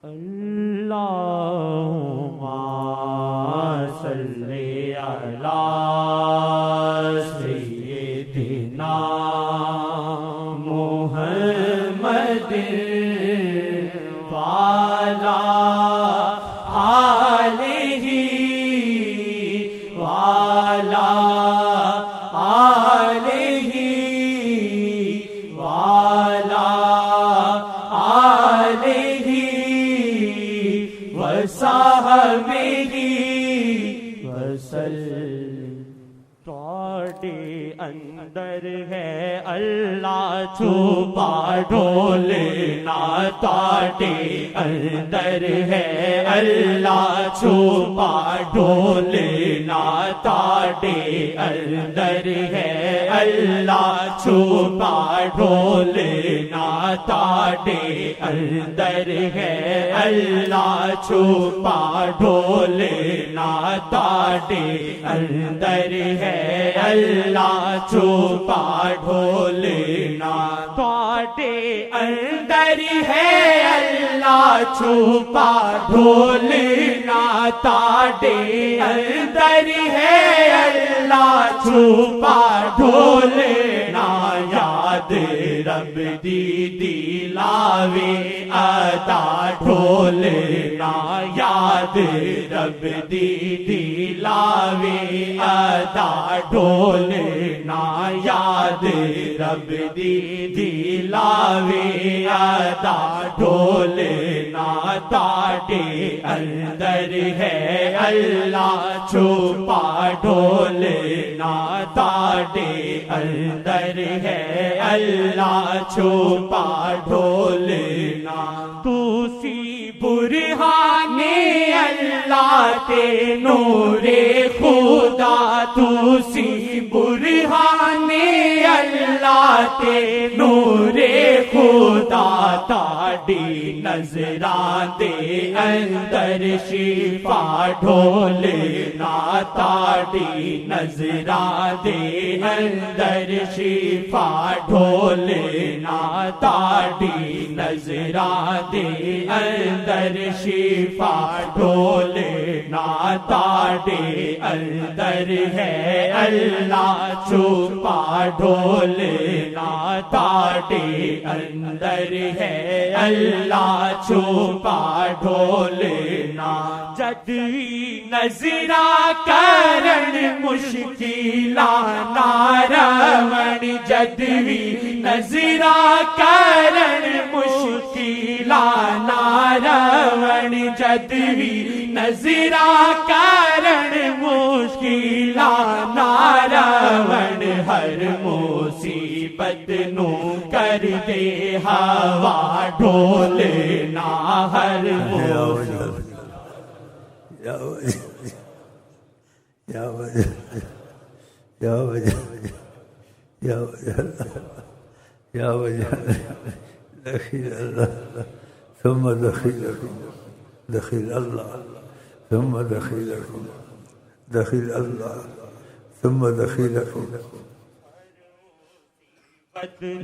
اللہم صلی علی سیدنا محمد وعلی آلہ وعلی آلہ وعلی آلہ وصحبہ وسلم۔ تواڈے اندر ہے اللہ چھپا ڈھولنا، تواڈے اندر ہے اللہ چھپا ڈھولنا، تواڈے اندر ہے اللہ چھپا ڈھولنا، تواڈے اندر ہے اللہ چھپا ڈھولنا، تواڈے اندر ہے اللہ چھپا ڈھولنا، تواڈے اندر ہے اللہ چھپا ڈھولنا، تواڈے اندر ہے اللہ چھپا ڈھولنا، یاد رب دی دلاوے ادا ڈھولنا، یاد رب دی دلاوے ادا ڈھولنا، یاد رب دی دلاوے ادا ڈھولنا، تواڈے اندر ہے اللہ چھپا ڈھولنا، تواڈے اندر ہے اللہ چھپا ڈھولنا، توسی برہان اللہ تے نور خدا، توسی برہان اللہ تے نور خدا، تاڑی نظراں دے اندر شفا ڈھولنا، تاڑی نظراں دے اندر شفا ڈھولنا، تاڑی نظراں دے اندر شفا ڈھولنا، تاڑے اندر ہے اللہ چھپا ڈھولنا، تاڑے اندر ہے اللہ چھپا ڈھولنا، جدوی نظراں کرن مشکلاں نارون، جدوی نظراں کرن مشکلاں نارون، جدوی نظراں کرن مشکلاں نارون، ہر مصیبت نو کر دے ہوا ڈھولنا، ہر مصیبت یا وجہ دخیل اللہ ثم دخیلکم دخیل اللہ ثم دخیلکم دخیل اللہ ثم دخیلکم،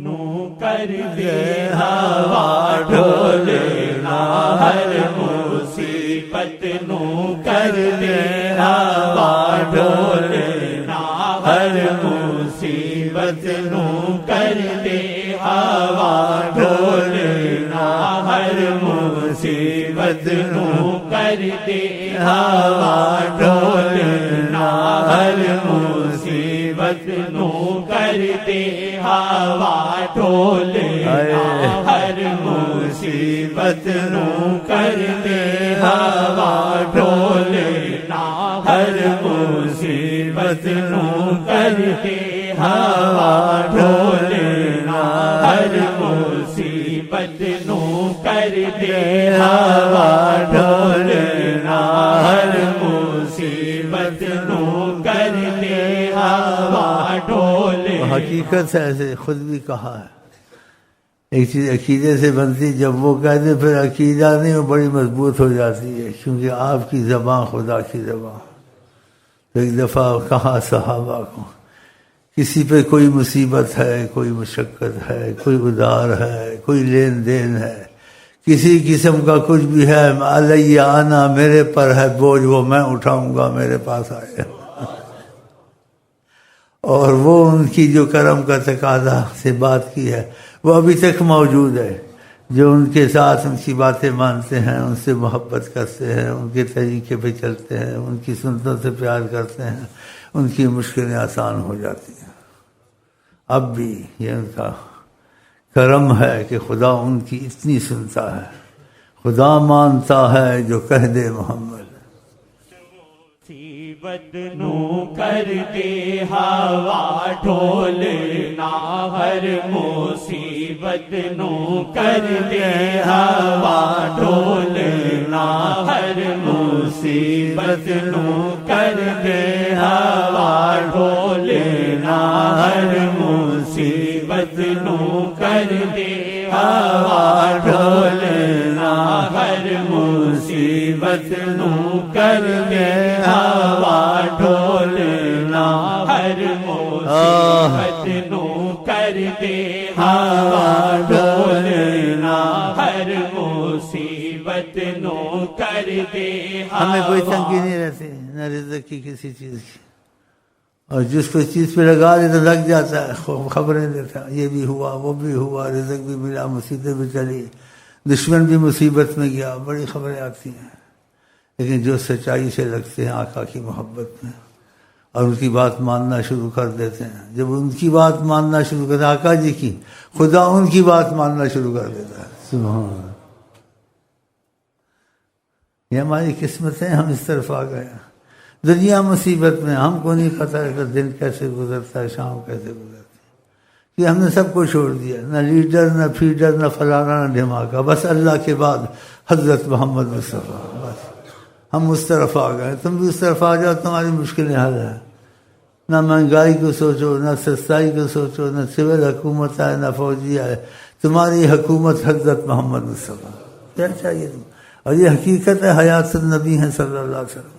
نو کر دے ہوا ڈھولنا، ہر مصیبت نو کر دے ہوا ڈھولنا، ہر مصیبت نو کر دے ہوا ڈھولنا، ہر مصیبت نو کر دے ہوا ڈھولنا، ہر مصیبت نو کر دے ہوا ڈھولنا، ہر مصیبت نو کر دے ہوا ڈھولنا، ہر مصیبت نو کر دے ہوا ڈھولنا، ہر مصیبت نو کر دے ہوا ڈھولنا، ہر مصیبت نو کر دے ہوا ڈھولنا۔ حقیقت سے ایسے خود بھی کہا ہے، ایک چیز عقیدے سے بنتی، جب وہ کہتے پھر عقیدہ نہیں وہ بڑی مضبوط ہو جاتی ہے، کیونکہ آپ کی زبان خدا کی زبان۔ تو ایک دفعہ کہا صحابہ کو، کسی پہ کوئی مصیبت ہے، کوئی مشقت ہے، کوئی ادار ہے، کوئی لین دین ہے، کسی قسم کا کچھ بھی ہے علیہ انا، میرے پر ہے بوجھ، وہ میں اٹھاؤں گا، میرے پاس آئے. اور وہ ان کی جو کرم کا تقاضا سے بات کی ہے وہ ابھی تک موجود ہے. جو ان کے ساتھ ان کی باتیں مانتے ہیں، ان سے محبت کرتے ہیں، ان کے طریقے پہ چلتے ہیں، ان کی سنتوں سے پیار کرتے ہیں، ان کی مشکلیں آسان ہو جاتی ہیں. اب بھی یہ ان کا کرم ہے کہ خدا ان کی اتنی سنتا ہے. خدا مانتا ہے جو کہہ دے محمد. مصیبت نو کر دے ہوا ڈھولنا، ہر مصیبت نو کر دے ہوا ڈھولنا، ہر مصیبت نو کر دے ہوا ڈھولنا، ہر مصیبت نو کر دے ہوا ڈھولنا، ہر مصیبت نو کر دے ہوا ڈھولنا، ہر مصیبت نو کر دے ہوا ڈھولنا، ہر مصیبت نو کر دے ہوا. ہمیں کوئی تنگی نہیں رہتی نہ رزق کی کسی چیز کی، اور جس کو چیز پہ لگا دے تو لگ جاتا ہے، خبریں دیتا یہ بھی ہوا وہ بھی ہوا، رزق بھی ملا، مصیبتیں بھی چلی، دشمن بھی مصیبت میں گیا، بڑی خبریں آتی ہیں. لیکن جو سچائی سے لگتے ہیں آقا کی محبت میں اور ان کی بات ماننا شروع کر دیتے ہیں، جب ان کی بات ماننا شروع کرتے ہیں آقا جی کی، خدا ان کی بات ماننا شروع کر دیتا ہے. سبحان اللہ. یہ ہماری قسمت ہے، ہم اس طرف آ گئے. دنیا مصیبت میں، ہم کو نہیں پتہ کہ دن کیسے گزرتا ہے، شام کیسے گزرتی ہے، کہ ہم نے سب کو چھوڑ دیا، نہ لیڈر نہ فیڈر نہ فلانا نہ دھماکہ، بس اللہ کے بعد حضرت محمد مصطفیٰ. بس ہم اس طرف آ گئے. تم بھی اس طرف آ جاؤ، تمہاری مشکلیں حل ہیں. نہ مہنگائی کو سوچو، نہ سستائی کو سوچو، نہ سول حکومت ہے نہ فوجی ہے، تمہاری حکومت حضرت محمد مصطفیٰ. کیا چاہیے تم؟ اور یہ حقیقت ہے، حیات النبی ہیں صلی اللہ علیہ وسلم.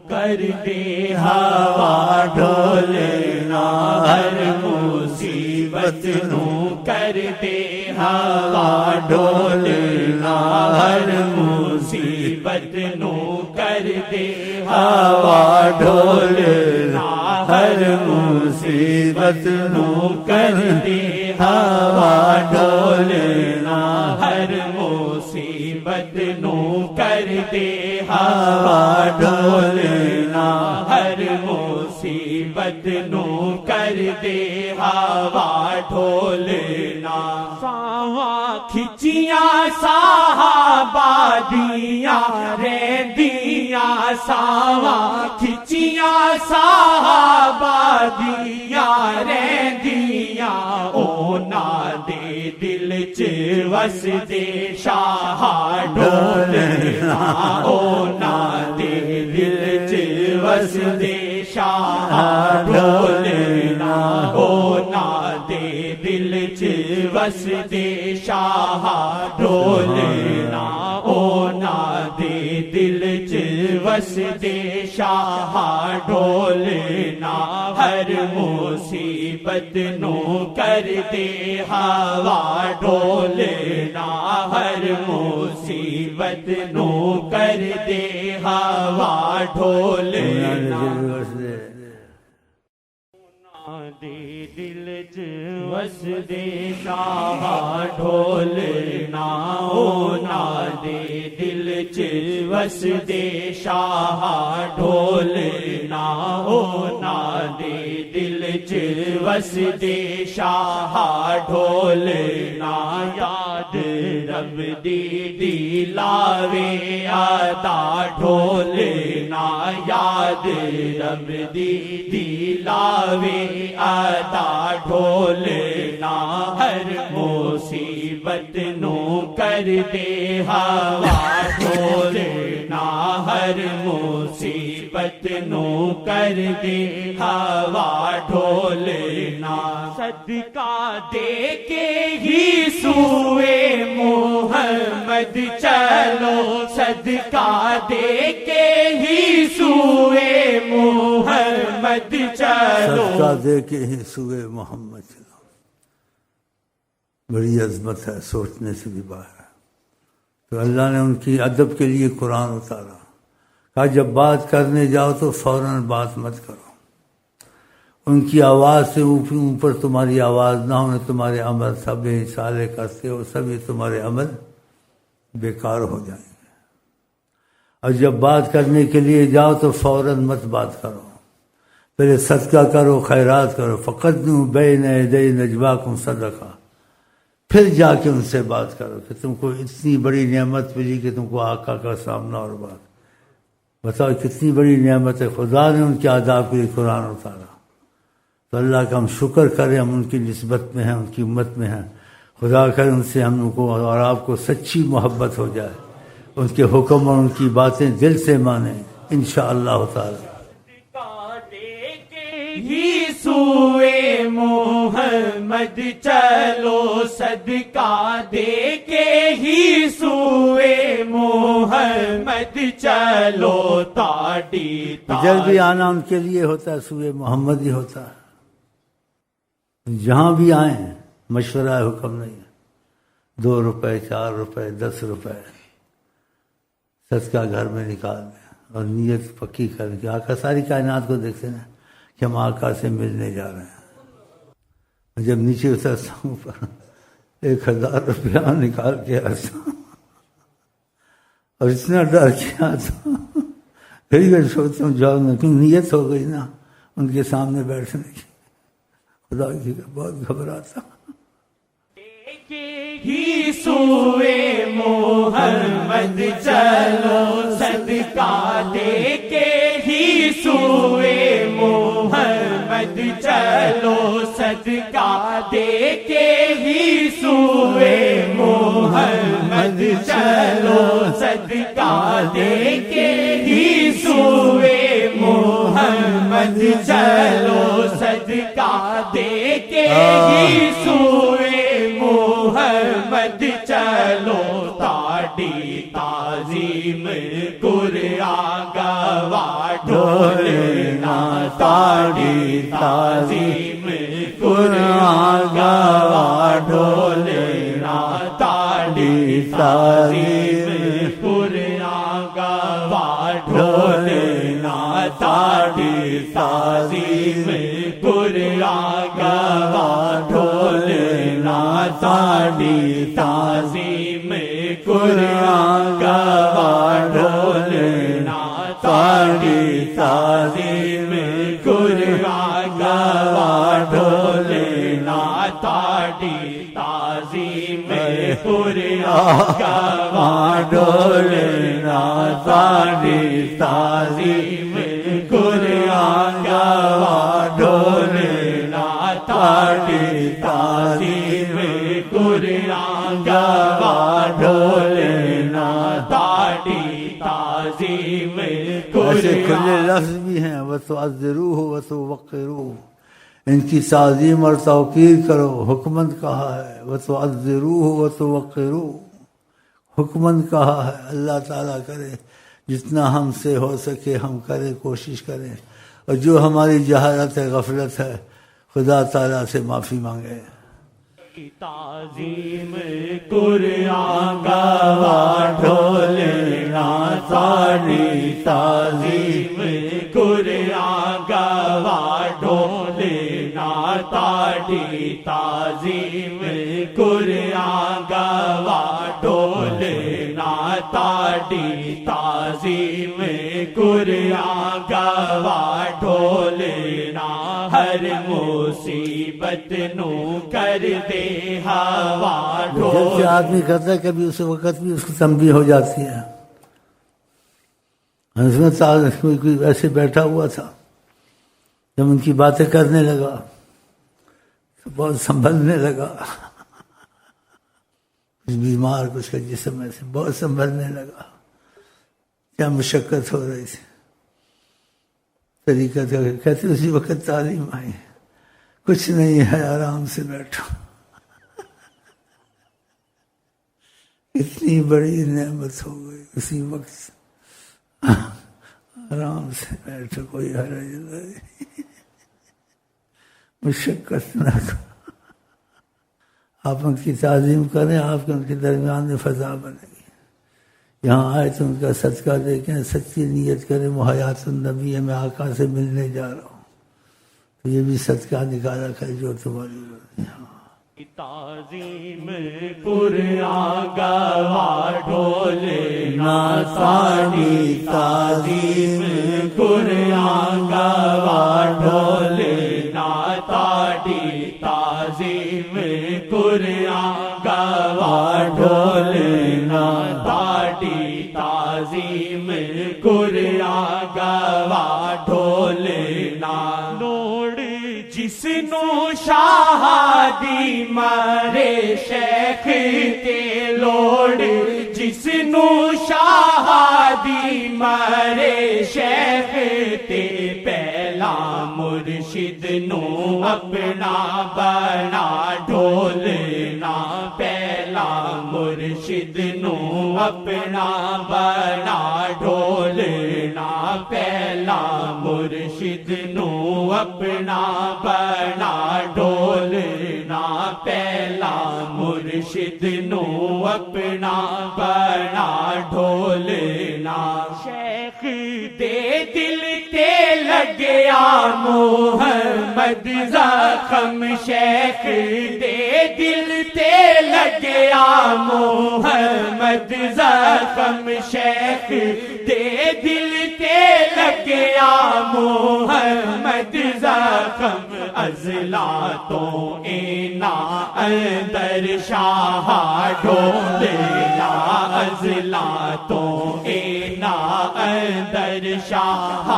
کر دے ہوا ڈھولنا، ہر مصیبت نو کر دے ہوا ڈھولنا، ہر مصیبت نو کر دے ہوا ڈھولنا، ہر مصیبت نو کر دے ہوا ڈھولنا، ہر مصیبت نو کر دے ہوا ڈھولنا، ہر مصیبت نو کر دے ہوا ڈھولنا. ساواں کھچیاں صحابہ دیاں رہندیاں، ساواں کھچیاں صحابہ دیاں رہندیاں، اونا دے دل چ وس دے شاہ ڈھولنا، اونا دے دل چ وس دے شاہ ڈھولنا، اونا دے دل چ وس دے شاہ ڈھولنا، اونا دے دل چ وس دے شاہ ڈھولنا، ہر مصیبت نو کر دے ہوا ڈھولنا، ہر مصیبت نو کر دے ہوا ڈھولنا. دے دل چ وس دے شاہ ڈھولنا، اونا دے دل چ وس دے شاہ ڈھولنا، اونا دے دل چ وس دے شاہ ڈھولنا. یاد رب دی لاوے آتا ڈھولنا، یاد رب دی لاوے آتا ڈھولنا، ہر مصیبت نو کر دے ہوا ڈھولنا، ہر مصیبت نو کر دے ہوا ڈھولنا. صدقہ دے کے ہی سوئے محمد چلو، صدقہ دے کے ہی سوئے محمد چلو، صدقہ دے کے ہی سوئے محمد چلو. بڑی عظمت ہے، سوچنے سے بھی باہر ہے۔ تو اللہ نے ان کی ادب کے لیے قرآن اتارا، کہا جب بات کرنے جاؤ تو فوراً بات مت کرو، ان کی آواز سے اوپر تمہاری آواز نہ ہونے، تمہارے عمل سب سالے کرتے ہو، سبھی تمہارے عمل بیکار ہو جائیں گے۔ اور جب بات کرنے کے لیے جاؤ تو فوراً مت بات کرو، پہلے صدقہ کرو، خیرات کرو، فقدموا بین یدی نجواکم صدقہ، پھر جا کے ان سے بات کرو کہ تم کو اتنی بڑی نعمت ملی کہ تم کو آقا کا سامنا اور بات، بتاؤ کتنی بڑی نعمت ہے، خدا نے ان کے آداب کے لیے قرآن اتارا۔ تو اللہ کا ہم شکر کریں، ہم ان کی نسبت میں ہیں، ان کی امت میں ہیں، خدا کرے ان سے ہم لوگ کو اور آپ کو سچی محبت ہو جائے، ان کے حکم اور ان کی باتیں دل سے مانیں انشاءاللہ تعالی۔ ہی سوئے محمد چلو، صدقہ دے کے ہی سوئے محمد چلو، تاڑی جب بھی آنا ان کے لیے ہوتا ہے سوئے محمد ہی ہوتا ہے۔ جہاں بھی آئیں مشورہ ہے، حکم نہیں ہے، 2 روپے 4 روپے 10 روپے صدقہ گھر میں نکال دیں اور نیت پکی کریں کہ آقا ساری کائنات کو دیکھتے ہیں کہ ہم آقا سے ملنے جا رہے ہیں۔ جب نیچے اترتا ہوں اوپر 1000 روپیہ نکال کے آتا ہوں اور اتنا ڈر کے آتا ہوں، پھر میں سوچتا ہوں جاؤ نا، کیوں نیت ہو گئی نا ان کے سامنے بیٹھنے کی، خدا کی بہت گھبراتا ہوں۔ ہی سوئے محمد چلو، صدقہ دے کے ہی سوئے محمد چلو، صدقہ دے کے ہی سوئے محمد چلو، صدقہ دے کے ہی سوئے محمد چلو، صدقہ دے کے ہی سوئے محمد چلو، تاڑی تعظیم قرآن گواہ ڈھولنا، تاڑی تعظیم قرآن گواہ ڈھولنا، تاڑی تعظیم قرآن گواہ ڈھولنا، تاڑی تعظیم قرآن گواہ ڈھولنا، تاڑی تعظیم قرآن گواہ ڈھولنا، تاڑی تعظیم قرآن گواہ ڈھولنا، تاڑی تعظیم قرآن گواہ ڈھولنا، تاڑی تعظیم قرآن گواہ ڈھولنا، تاڑی تعظیم قرآن گواہ ڈھولنا، تاڑی تعظیم ایسے کھلے لفظ بھی ہیں، وَتُعَذِّرُوهُ وَتُوَقِّرُوهُ، ان کی تعظیم اور توقیر کرو، حکمت کہا ہے، وَتُعَذِّرُوهُ وَتُوَقِّرُوهُ، حکمت کہا ہے۔ اللہ تعالیٰ کرے جتنا ہم سے ہو سکے ہم کریں، کوشش کریں، اور جو ہماری جہالت ہے، غفلت ہے، خدا تعالیٰ سے معافی مانگے۔ تعظیم قرآن گواہ ڈھولنا، تاڑی تعظیم قرآن گواہ ڈھولنا، تاڑی تعظیم قرآن گواہ ڈھولنا، تاڑی تعظیم قرآن گواہ ڈھولنا، ہر مصیبت نو کر دے ہوا ڈھولنا۔ جب سے آدمی کرتا ہے کبھی اس وقت بھی اس کو تنبیہ ہو جاتی ہے۔ اس میں کوئی ایسے بیٹھا ہوا تھا، جب ان کی باتیں کرنے لگا تو بہت سنبھلنے لگا، کچھ بیمار، کچھ کا جسم ایسے بہت سنبھلنے لگا، کیا مشقت ہو رہی تھی۔ طریقہ کہتے اسی وقت تعلیم آئی، کچھ نہیں ہے، آرام سے بیٹھو، اتنی بڑی نعمت ہو گئی اسی وقت، آرام سے بیٹھو، کوئی حرج نہیں، مشقت نہ کرو۔ آپ ان کی تعظیم کریں، آپ کے ان کے درمیان میں فضا بنے گی. یہاں آئے تو ان کا صدقہ دیکھیں، سچی نیت کریں، محیات النبی میں آقا سے ملنے جا رہا ہوں، تو یہ بھی صدقہ نکالا کر جو تمہاری تعظیم قرآن گواہ ڈھولے ناسانی، تعظیم قرآن گواہ ڈھولے ناتاڑی، تعظیم قرآن گواہ ڈھولے ناتاڑی، تعظیم قرآن گواہ ڈھولے نالوڑ جس نو شاہدی مرے شیخ تے لوڑ، جس نو شاہدی مرے شیخ تے پہلا مرشد نو اپنا بنا ڈھولنا، پہلا مرشد نو اپنا بنا ڈھولنا، پہلا مرشد نو اپنا بنا ڈھولنا، پہلا مرشد نو اپنا بنا ڈھولنا. شیخ دے دل تے لگیا محمد زخم، شیخ دے دل تے لگیا محمد زخم، شیخ دے دل تے لگیا محمد زخم. ازلا تو اینا اندر شاہ ڈھولنا، ازلا تو اینا اندر شاہ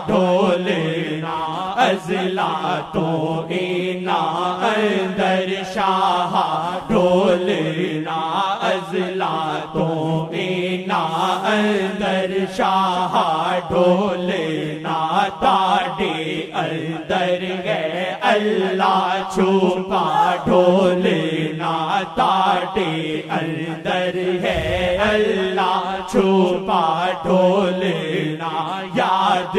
ڈھولنا، ازلا تو اینا اندر شاہ ڈھولنا، ازلا تو اینا اندر شاہ ڈھولنا. تاڑے اندر گئے اللہ چھپا ڈھولنا، تاڑے اندر ہے اللہ چھپا ڈھولنا. یاد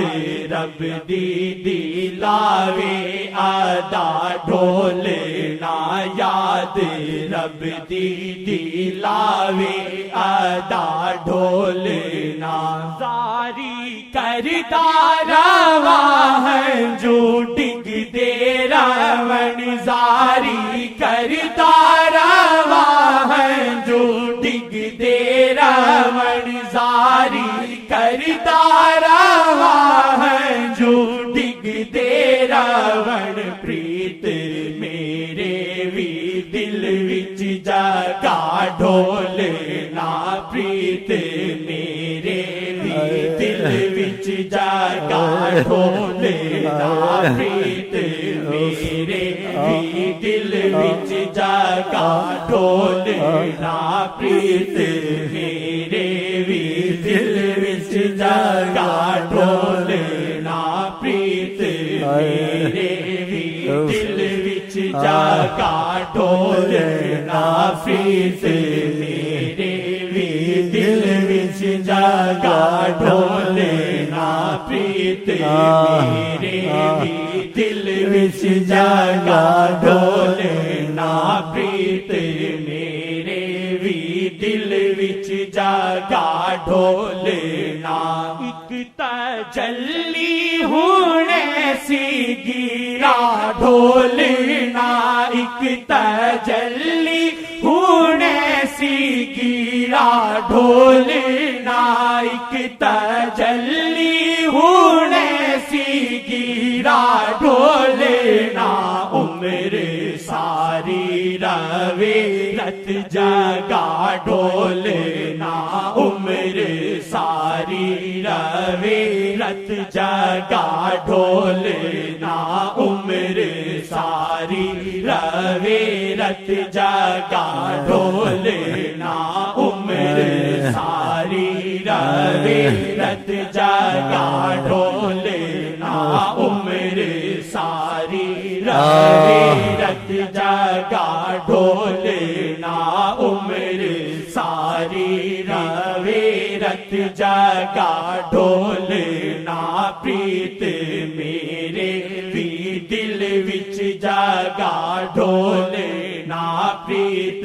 رب دی دلاوے ادا ڈھولنا، یاد رب دی دلاوے ادا ڈھولنا. زاری کردار ہے جو ڈگ دے راون، زاری کردار ہے جو ڈگ دے راون، زاری کردار ہے جو ڈگ دے راون. پریت میرے بھی دل وچ جگا ڈھولنا، پریت میرے بھی دل وچ جگا ڈھولنا، پریت میرے بھی دل وچ جگا ڈھولنا، پریت میرے بھی دل وچ جگا ڈھولنا، پریت میرے بھی دل وچ جگا ڈھولنا، پریت میرے بھی دل وچ جگا ڈھولنا، پریت میرے بھی دل وچ جگا ڈھولنا، پریت میرے بھی دل وچ جگا ڈھولنا. ایک تجلی ہونے سی گیرا ڈھولنا، ایک تجلی ہونے سی گیرا ڈھولنا، ایک تجلی ہونے سی گیرا ڈھولنا. عمر ساری روے رت جگا ڈھولنا، عمر ساری روے رت جگا ڈھولنا، عمر ساری روے رت جگا ڈھولنا، عمر ساری روے رت جگا ڈھولنا، عمر ساری روے رت جگا ڈھولنا، عمر ساری روے رت جگا ڈھولنا. پریت میرے بھی دل وچ جگا ڈھولنا، ਪ੍ਰੀਤ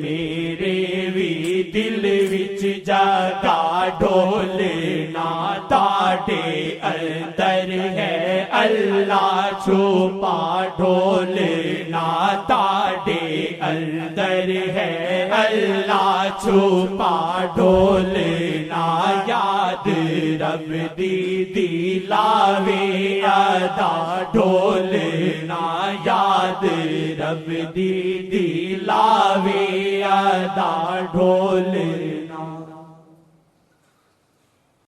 ਮੇਰੇ ਵੀ ਦਿਲ ਵਿੱਚ ਜਗਾ ਢੋਲਣਾ ਤੁਹਾਡੇ ਅੰਦਰ ਹੈ ਅੱਲਾ ਛੁਪਾ ਢੋਲਣਾ ਤੁਹਾਡੇ ਅੰਦਰ ਹੈ ਅੱਲਾ ਛੁਪਾ ਢੋਲਣਾ ਯਾਦ ਰੱਬ ਦੀ ਦਿਲਾਵੇ ਅਦਾ ਢੋਲਣਾ ਯਾਦ ਰੱਬ ਦੀ ਦਿਲਾਵੇ ਅਦਾ ਢੋਲਣਾ